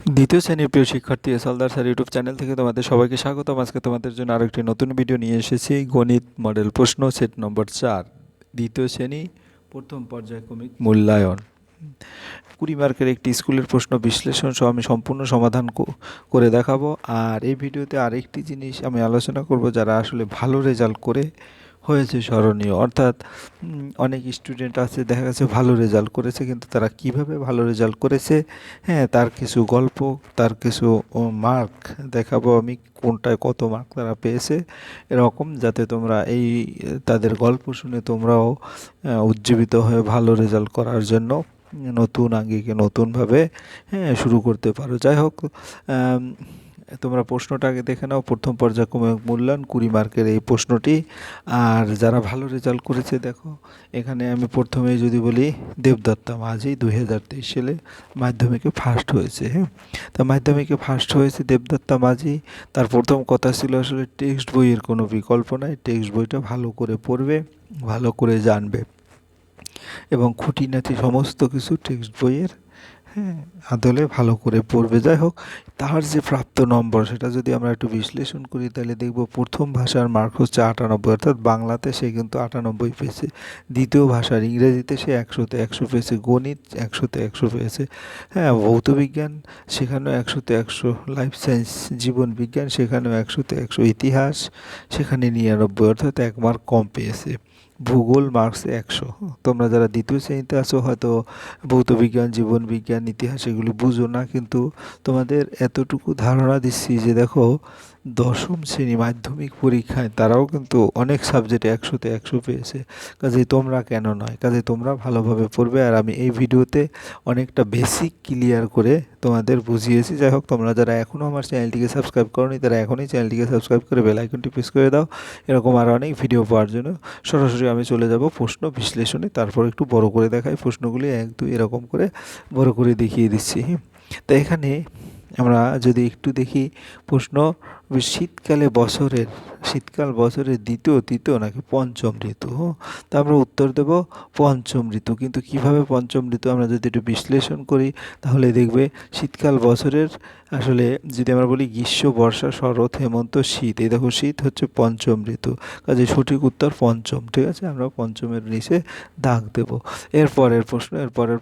দ্বিতীয় শ্রেণীর প্রিয় শিক্ষার্থী এসএলদার স্যার ইউটিউব চ্যানেল থেকে তোমাদের সবাইকে স্বাগতম। আজকে তোমাদের জন্য আরেকটি নতুন ভিডিও নিয়ে এসেছি। গণিত মডেল প্রশ্ন সেট নম্বর 4, দ্বিতীয় শ্রেণী, প্রথম পর্যায়ক্রমিক মূল্যায়ন। 20 মার্কের একটি স্কুলের প্রশ্ন বিশ্লেষণ সহ আমি সম্পূর্ণ সমাধান করে দেখাবো। আর এই ভিডিওতে আরেকটি জিনিস আমি আলোচনা করব, যারা আসলে ভালো রেজাল্ট করে হয়েছে স্মরণীয়, অর্থাৎ অনেক স্টুডেন্ট আছে দেখা গেছে ভালো রেজাল্ট করেছে, কিন্তু তারা কিভাবে ভালো রেজাল্ট করেছে, হ্যাঁ, তার কিছু গল্প, তার কিছু মার্ক দেখাবো আমি, কোনটায় কত মার্ক তারা পেয়েছে এরকম, যাতে তোমরা এই তাদের গল্প শুনে তোমরাও উজ্জীবিত হয়ে ভালো রেজাল্ট করার জন্য নতুন আঙ্গিকে নতুনভাবে শুরু করতে পারো। যাই হোক, তোমরা প্রশ্নটা আগে দেখে নাও। প্রথম পর্যায়ক্রমিক মূল্যায়ন 20 মার্কের এই প্রশ্নটি। আর যারা ভালো রেজাল্ট করেছে দেখো, এখানে আমি প্রথমেই যদি বলি, দেবদত্তা মাঝি 2023 সালে মাধ্যমিকে ফার্স্ট হয়েছে। হ্যাঁ, তা মাধ্যমিকে ফার্স্ট হয়েছে দেবদত্তা মাঝি। তার প্রথম কথা ছিল আসলে টেক্সট বইয়ের কোনো বিকল্প নাই, টেক্সট বইটা ভালো করে পড়বে, ভালো করে জানবে এবং খুঁটিনাটি সমস্ত কিছু টেক্সট বইয়ের আদলে ভালো করে পড়বে। যাই হোক, তার যে প্রাপ্ত নম্বর সেটা যদি আমরা একটু বিশ্লেষণ করি, তাহলে দেখব প্রথম ভাষার মার্ক হচ্ছে 98, অর্থাৎ বাংলাতে সে কিন্তু 98 পেয়েছে। দ্বিতীয় ভাষার ইংরেজিতে সে 100-তে 100 পেয়েছে। গণিত 100-তে 100 পেয়েছে। হ্যাঁ, ভৌত বিজ্ঞান সেখানেও 100-তে 100। লাইফ সায়েন্স জীবন বিজ্ঞান সেখানেও 100-তে 100। ইতিহাস সেখানে 99, অর্থাৎ 1 মার্ক কম পেয়েছে। ভূগোল মার্কসে 100। তোমরা যারা দ্বিতীয় শ্রেণীতে আছো হয়তো ভৌত বিজ্ঞান, জীবন বিজ্ঞান, ইতিহাস এগুলি বুঝো না, কিন্তু তোমাদের এতটুকু ধারণা দিচ্ছি যে দেখো, দশম শ্রেণী মাধ্যমিক পরীক্ষায় তারাও কিন্তু অনেক সাবজেক্টে 100-তে 100 পেয়েছে। কাজেই তোমরা কেন নয়, কাজেই তোমরা ভালোভাবে পড়বে। আর আমি এই ভিডিওতে অনেকটা বেসিক ক্লিয়ার করে তোমাদের বুঝিয়েছি। যাই হোক, তোমরা যারা এখনও আমার চ্যানেলটিকে সাবস্ক্রাইব করোনি, তারা এখনই চ্যানেলটিকে সাবস্ক্রাইব করে বেল আইকনটি প্রেস করে দাও, এরকম আরও অনেক ভিডিও পাওয়ার জন্য। সরাসরি আমি চলে যাব প্রশ্ন বিশ্লেষণে, তারপর একটু বড় করে দেখাই প্রশ্নগুলি, 1-2 এরকম করে বড় করে দেখিয়ে দিচ্ছি। তো এখানে আমরা যদি একটু দেখি প্রশ্ন, শীতকাল বছরের দ্বিতীয়, তৃতীয় নাকি পঞ্চম ঋতু? তা আমরা উত্তর দেব পঞ্চম ঋতু। কিন্তু কিভাবে পঞ্চম ঋতু আমরা যদি একটু বিশ্লেষণ করি, তাহলে দেখবে শীতকাল বছরের আসলে যদি আমরা বলি গ্রীষ্ম, বর্ষা, শরৎ, হেমন্ত, শীত, এই দেখো শীত হচ্ছে পঞ্চম ঋতু। কাজে সঠিক উত্তর পঞ্চম। ঠিক আছে, আমরা পঞ্চমের নিচে দাগ দেব। এরপরের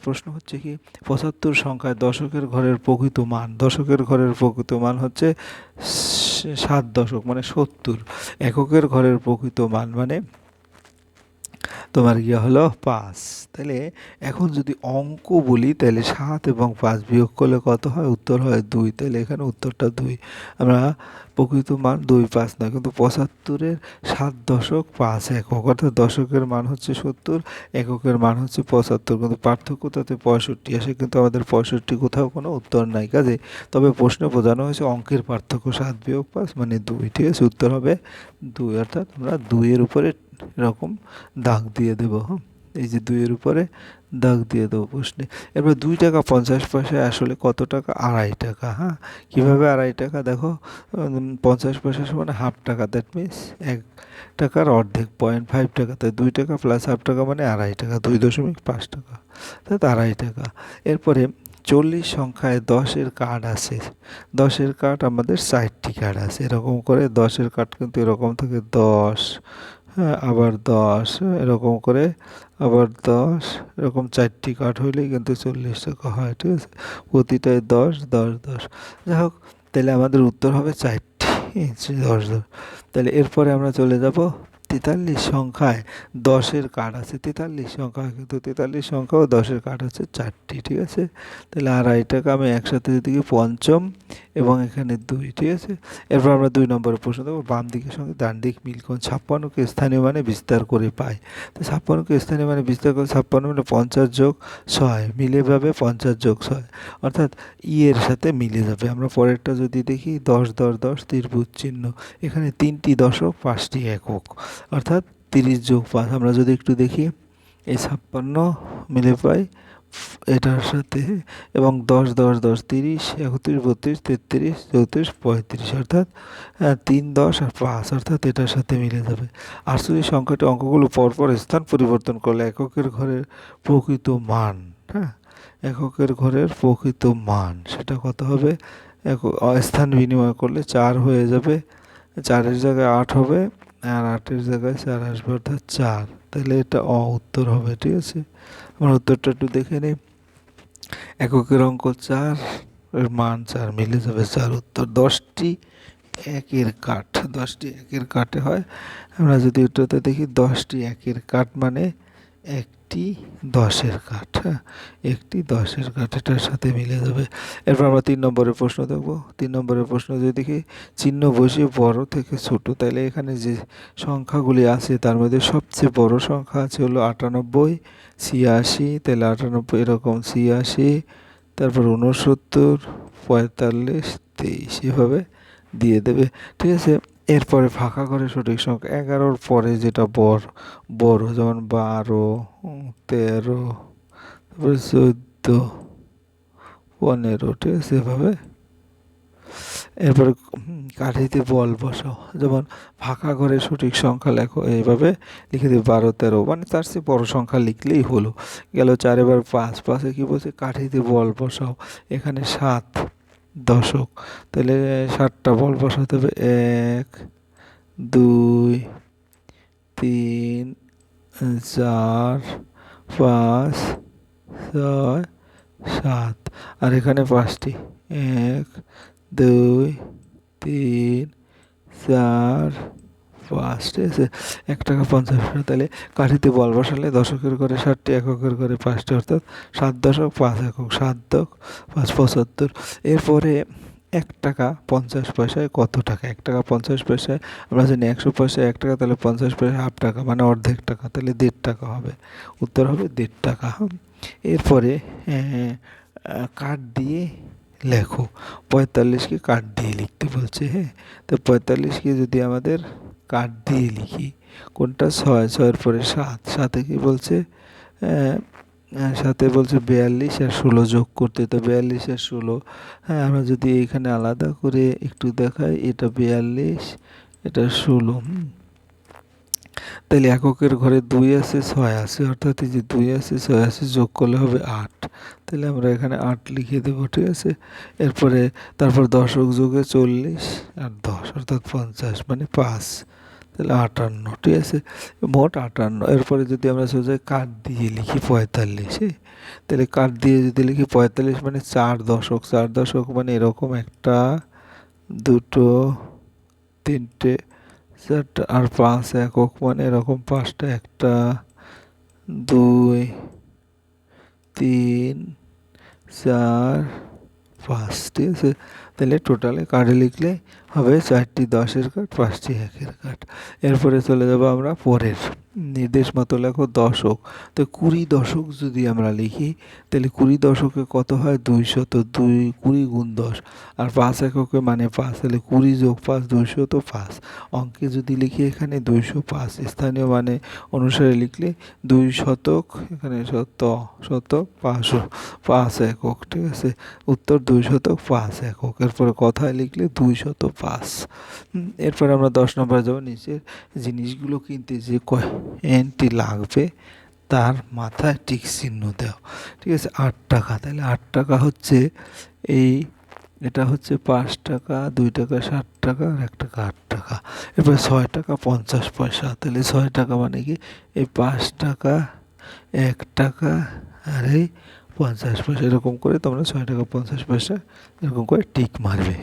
প্রশ্ন হচ্ছে কি, 75 সংখ্যায় দশকের ঘরের প্রকৃত মান। দশকের ঘরের প্রকৃত মান হচ্ছে 7 দশক মানে 70। এককের ঘরের প্রকৃত মান মানে তোমার গিয়ে হলো 5। তাহলে এখন যদি অঙ্ক বলি, তাহলে 7 এবং 5 বিয়োগ করলে কত হয়? উত্তর হয় 2। তাহলে এখানে উত্তরটা 2। আমরা প্রকৃত মান 2, 5 না, কিন্তু 75-এর 7 দশক 5 একক, অর্থাৎ দশকের মান হচ্ছে 70, এককের মান হচ্ছে 75, কিন্তু পার্থক্য তাতে 65 আসে, কিন্তু আমাদের 65 কোথাও কোনো উত্তর নাই। কাজে তবে প্রশ্নে বোঝানো হয়েছে অঙ্কের পার্থক্য 7 বিয়োগ 5 মানে 2। ঠিক আছে, উত্তর হবে 2, অর্থাৎ আমরা 2-এর উপরে এরকম দাগ দিয়ে দেবো। এই যে 2-এর উপরে দাগ দিয়ে দেবো প্রশ্নে। এরপর 2 টাকা 50 পয়সায় আসলে কত টাকা? 2.5 টাকা। হ্যাঁ, কীভাবে 2.5 টাকা? দেখো, 50 পয়সা সমান হাফ টাকা, দ্যাট মিনস 1 টাকার অর্ধেক, 0.5 টাকা। তাই 2 টাকা প্লাস হাফ টাকা মানে 2.5 টাকা, 2.5 টাকা, অর্থাৎ 2.5 টাকা। এরপরে 40 সংখ্যায় 10-এর কার্ড আছে। 10-এর কার্ড আমাদের 4টি কার্ড আছে। এরকম করে 10-এর কার্ড কিন্তু এরকম থাকে, 10, হ্যাঁ, আবার 10, এরকম করে আবার 10, এরকম 4টি কার্ড হইলেই কিন্তু 40 টাকা হয়। ঠিক আছে, প্রতিটায় 10, 10, 10। যাই হোক, তাহলে আমাদের উত্তর হবে 4টি, 10, 10। তাহলে এরপরে আমরা চলে যাব 43 সংখ্যায় 10-এর কার্ড আছে। 43 সংখ্যা, কিন্তু 43 সংখ্যাও 10-এর কার্ড হচ্ছে 4টি। ঠিক আছে, তাহলে 2.5 টাকা আমি একসাথে যদি পঞ্চম এবং এখানে 2। ঠিক আছে, এরপর আমরা 2 নম্বরের প্রশ্ন দেবো, বাম দিকের সঙ্গে ডান দিক মিল করুন। 56কে স্থানীয় মানে বিস্তার করে পাই। তো 56কে স্থানীয় মানে বিস্তার করে 56 মানে 50 যোগ 6 মিলে যাবে, 50 যোগ 6, অর্থাৎ এর সাথে মিলে যাবে। আমরা পরেরটা যদি দেখি, 10, 10, 10 ত্রিভুজ চিহ্ন, এখানে 3টি দশক 5টি একক, অর্থাৎ 30 যোগ 5। আমরা যদি একটু দেখি, এই 56 মিলে পাই এটার সাথে, এবং 10, 10, 10 30, 31, 32, 33, 34, 35, অর্থাৎ 3, 10 আর 5, অর্থাৎ এটার সাথে মিলে যাবে। 48 সংখ্যাটি অঙ্কগুলো পরপর স্থান পরিবর্তন করলে এককের ঘরের প্রকৃত মান। হ্যাঁ, এককের ঘরের প্রকৃত মান সেটা কত হবে? স্থান বিনিময় করলে 4 হয়ে যাবে, 4-এর জায়গায় 8 হবে, আর 8-এর জায়গায় 4 আসবে, অর্থাৎ 4। তাহলে এটা উত্তর হবে। ঠিক আছে, আমরা উত্তরটা একটু দেখে নিই। এককের অঙ্ক 4, এর মান 4, মিলে যাবে 4। উত্তর 10টি একের কাঠ। 10টি একের কাঠে হয়, আমরা যদি এটাতে দেখি 10টি একের কাঠ মানে একটি 10-এর কাঠ। হ্যাঁ, একটি 10-এর কাঠ, এটার সাথে মিলে যাবে। এরপর আমরা 3 নম্বরের প্রশ্ন দেখব। 3 নম্বরের প্রশ্ন যদি দেখি, চিহ্ন বসিয়ে বড় থেকে ছোট, তাহলে এখানে যে সংখ্যাগুলি আছে তার মধ্যে সবচেয়ে বড় সংখ্যা আছে হলো 98, 86, তাহলে 98 এরকম 86, তারপর 69, 45, 23, এভাবে দিয়ে দেবে। ঠিক আছে, এরপরে ফাঁকা করে সঠিক সংখ্যা 11-র পরে যেটা বড়, যেমন 12, 13, তারপরে 14, 15, ঠিক আছে, এভাবে। এরপরে কাঠিতে বল বসাও, যেমন ফাঁকা ঘরে সঠিক সংখ্যা লেখো, এইভাবে লিখে দেবে 12, 13, মানে তার চেয়ে বড় সংখ্যা লিখলেই হলো। গেল 4, এবার 5, 5-এ কি বলছে? কাঠিতে বল বসাও। এখানে 7 দশক, তাহলে 7টা বল বসাতে হবে। 1, 2, 3, 4, 5, 6, 7, আর এখানে 5টি। 1, 2, 3, 4, 5, ঠিক আছে। 1 টাকা 50 পয়সা। তাহলে কাঠিতে বল বসালে দশকের ঘরে 7টি, এককের ঘরে 5টি, অর্থাৎ 7 দশক 5 একক, 7 দশ 5, 75। এরপরে 1 টাকা 50 পয়সায় কত টাকা? 1 টাকা 50 পয়সায় আমরা জানি 100 পয়সায় 1 টাকা, তাহলে 50 পয়সা হাফ টাকা, মানে অর্ধেক টাকা, তাহলে 1.5 টাকা হবে। উত্তর হবে 1.5 টাকা। এরপরে কাঠ দিয়ে লেখো। 45কে কাঠ দিয়ে লিখতে বলছে। হ্যাঁ, তো 45কে যদি আমাদের কাঠ দিয়ে লিখি, কোনটা? 6, 6-এর পরে 7, 7-এ কি বলছে? সাথে বলছে 42 আর 16 যোগ করতে, তো 42 আর 16। হ্যাঁ, আমরা যদি এখানে আলাদা করে একটু দেখাই, এটা 42, এটা 16। তাহলে এককের ঘরে 2 আছে, 6 আছে, অর্থাৎ এই যে 2 আছে, 6 আছে, যোগ করলে হবে 8। তাহলে আমরা এখানে 8 লিখে দেবো। ঠিক আছে, এরপরে তারপর দশক যুগে 40 আর 10, অর্থাৎ 50, মানে 5, তাহলে 58। ঠিক আছে, মোট 58। এরপরে যদি আমরা সোজা কাঠ দিয়ে লিখি 45, তাহলে কাঠ দিয়ে যদি লিখি 45 মানে 4 দশক, 4 দশক মানে এরকম 1টা, 2টো, 3টে, 4টা, আর 5 একক মানে এরকম 5টা, 1টা, 2, 3, 4, 5। ঠিক আছে, তাহলে টোটালে কাঠে লিখলে হবে 4টি 10-এর কাঠ, 5টি একের কাঠ। এরপরে চলে যাবো আমরা পরের নির্দেশ মতো লেখো দশক। তো 20 দশক যদি আমরা লিখি, তাহলে 20 দশকে কত হয়? 200, 20 গুণ 10, আর 5 এককে মানে 5, তাহলে 20 যোগ 5, 205। অঙ্কে যদি লিখি এখানে 205, স্থানীয় মানে অনুসারে লিখলে 2 শতক, এখানে শতক 5 একক। ঠিক আছে, উত্তর 205 একক। এরপরে কথায় লিখলে 205। এরপরে আমরা 10 নম্বরে যাবো। নিচের জিনিসগুলো কিনতে যে কয়েনটি লাগবে তার মাথায় টিক চিহ্ন দাও। ঠিক আছে, 8 টাকা, তাহলে 8 টাকা হচ্ছে এটা হচ্ছে 5 টাকা, 2 টাকা 7 টাকা, আর 1 টাকা 8 টাকা। এরপরে 6 টাকা 50 পয়সা, তাহলে 6 টাকা মানে কি? এই 5 টাকা, 1 টাকা, আর এই 50 পয়সা, এরকম করে তোমরা 6 টাকা 50 পয়সা এরকম করে টিক মারবে।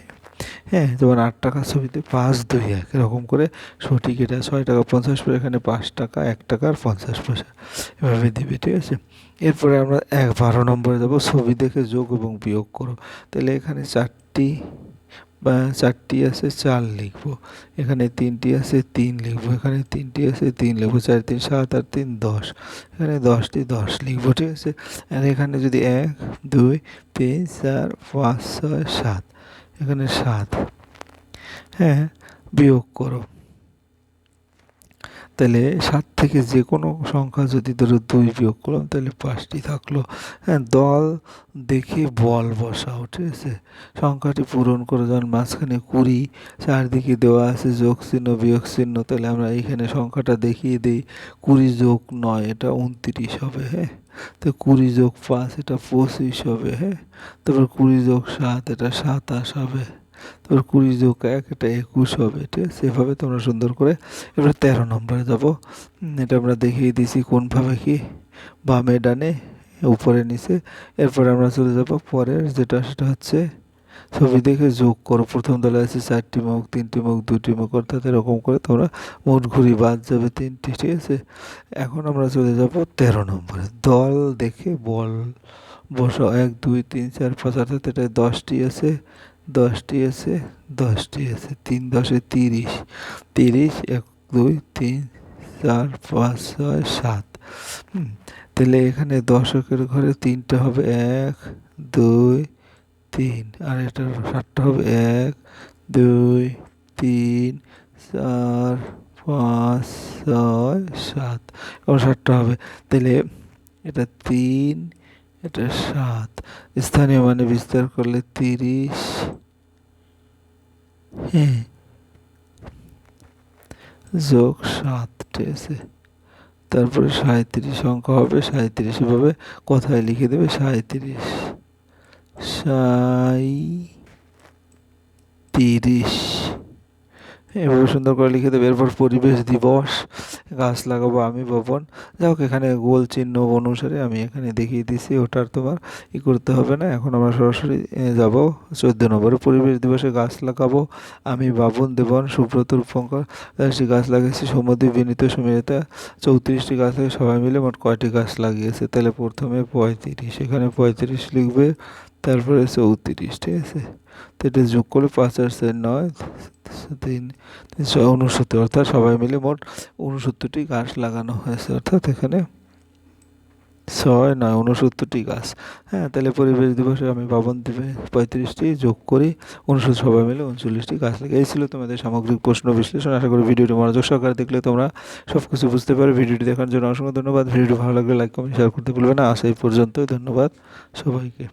হ্যাঁ, যেমন 8 টাকার ছবিতে 5, 2, 1, এরকম করে সঠিক এটা 6 টাকা 50 পয়সা, এখানে 5 টাকা, 1 টাকা আর 50 পয়সা, এভাবে দিবে। ঠিক আছে, এরপরে আমরা 12 নম্বরে যাবো। ছবি দেখে যোগ এবং বিয়োগ করো। তাহলে এখানে 4টি আছে, 4 লিখবো। এখানে 3টি আছে, 3 লিখবো। এখানে 3টি আছে, 3 লিখবো। 4, 3, 7, আর 3, 10। এখানে 10টি 10 লিখবো। ঠিক আছে, আর এখানে যদি 1, 2, 3, 4, 5, 6, 7, এখানে 7। হ্যাঁ, বিয়োগ করো। তাহলে 7 থেকে যে কোনো সংখ্যা যদি ধরো 2 বিয়োগ করলাম, তাহলে 5টি থাকলো। হ্যাঁ, দল দেখে বল বসাও। ঠিক আছে, সংখ্যাটি পূরণ করে যখন মাঝখানে 20, চারদিকে দেওয়া আছে যোগ চিহ্ন বিয়োগ চিহ্ন, তাহলে আমরা এইখানে সংখ্যাটা দেখিয়ে দিই। 20 যোগ 9, এটা 29 হবে। হ্যাঁ, তো 20+5 এটা 25 হবে, হ্যাঁ। তারপর 20+7 এটা 27 হবে। তারপর 20+1 এটা 21 হবে, ঠিক আছে। এভাবে তোমরা সুন্দর করে এবার 13 নম্বরে যাবো। এটা আমরা দেখিয়ে দিয়েছি কোনভাবে কি, বামে ডানে উপরে নিচে। এরপরে আমরা চলে যাব পরের যেটা, সেটা হচ্ছে ছবি দেখে যোগ করো। প্রথম দলে আছে 4টি মুখ, 3টি মুখ, 2টি মুখ, অর্থাৎ এরকম করে তোমরা মোট ঘুরি বাদ যাবে 3টি, ঠিক আছে। এখন আমরা চলে যাব 13 নম্বরে, দল দেখে বল বসাও। 1 2 3 4 5, অর্থাৎ এটা 10টি আছে, 10টি আছে, 10টি আছে। 3 10 30, 30 1 2 3 4 5 6 7। তাহলে এখানে দশকের ঘরে 3টা হবে, 1 2 3, আর এটার 7টা হবে 1 2 3 4 5 6 7, এবং 7টা হবে। তাহলে এটা 3, এটা 7। স্থানীয় মানে বিস্তার করলে 30, হ্যাঁ, যোগ 7, ঠিক আছে। তারপরে 37 সংখ্যা হবে, 37 এভাবে কথায় লিখে দেবে 37, 37, এভাবে সুন্দর করে লিখে দেবে। এরপর পরিবেশ দিবস, গাছ লাগাবো আমি ভবন। যাই হোক, এখানে গোল চিহ্ন অনুসারে আমি এখানে দেখিয়ে দিচ্ছি, ওটার তোমার করতে হবে না। এখন আমরা সরাসরি যাব 14 নম্বরে, পরিবেশ দিবসে গাছ লাগাবো আমি বাবন দেবন সুব্রত রূপঙ্কর। সে গাছ লাগিয়েছে সৌম্যদীপ বিনীত সুমিতা। 34টি গাছ থেকে সবাই মিলে মোট কয়টি গাছ লাগিয়েছে? তাহলে প্রথমে 35, এখানে 35 লিখবে, তারপরে 34, ঠিক আছে। তো এটা যোগ করলে 5 আর 4 9, 3 69, অর্থাৎ সবাই মিলে মোট 69টি গাছ লাগানো হয়েছে, অর্থাৎ এখানে 6 9 69টি গাছ। হ্যাঁ, তাহলে পরিবেশ দিবসে আমি বাবন দেবে 35টি, যোগ করি 69, সবাই মিলে 39টি গাছ লাগে। এই ছিল তোমাদের সামগ্রিক প্রশ্ন বিশ্লেষণ। আশা করি ভিডিওটি মনোযোগ সহকারে দেখলে তোমরা সব কিছু বুঝতে পারবে। ভিডিওটি দেখার জন্য অসংখ্য ধন্যবাদ। ভিডিওটি ভালো লাগলে লাইক কমেন্ট শেয়ার করতে ভুলবে না। আজ এই পর্যন্তই, ধন্যবাদ সবাইকে।